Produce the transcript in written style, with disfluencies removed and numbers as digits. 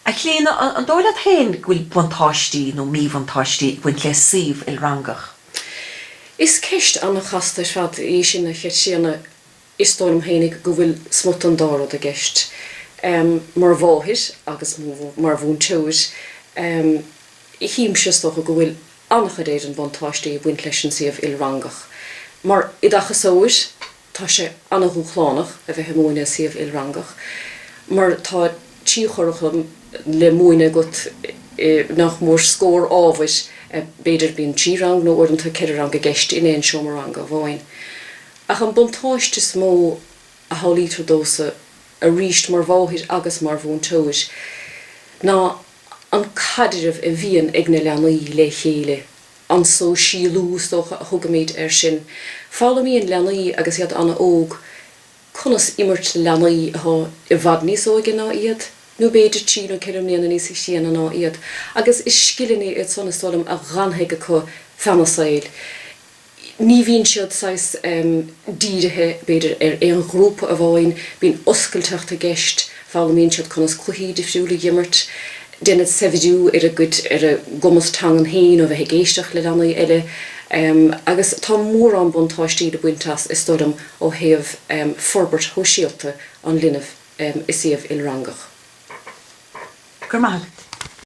A chlína an dóla hain gúil bontáistí nó mí bontáistí gúil le Suíomh Ilrangach. Is ceist anna chasta fad é sin na chéit sína is dóm hénig go bhfuil smut an dárad a gceist. Mar bháthir agus mar bhún teis i hím sistocha go bhfuil annach réir an bontáistí buint leis an Suíomh Ilrangach. Mar i dacha sóis tá sé anna húchlánach a bheith móine Suíomh Ilrangach. Mar tá tíchorcha le móine got nach mór scór ábhais beidir bíon tírang nó orintanta ceirrang a gceist in éon seomrang a bháin. Ach an bontáiste smó a hálítar dósa a ríist mar bháthir agus mar bhún teis ná an cadidirh a bhíon ag na leanaí le chéile. An so sílús dócha a thugaméid sin. Fála míon leanaí agus iad anna óg conas immert leanaí i bhad níos óige ná iad. Nó beidir tí nó ceirm líana níos síana ná iad. Agus is scillinné iad sonna stólam a ghantheige chu fenasail. Ní bhíonn siad sais díirithe beidir an grúpa a bháin, bíon oscailteachta gceist, fála míon siad conas chluí difriúla gimmert. Den het sevidú a gomas tangan héin of a hegéisteach le anna eile agus tá mór an bontáistí de buintas is stodum ó heh forbert hóisialta an linneh is Suíomh Ilrangach. Gur maith.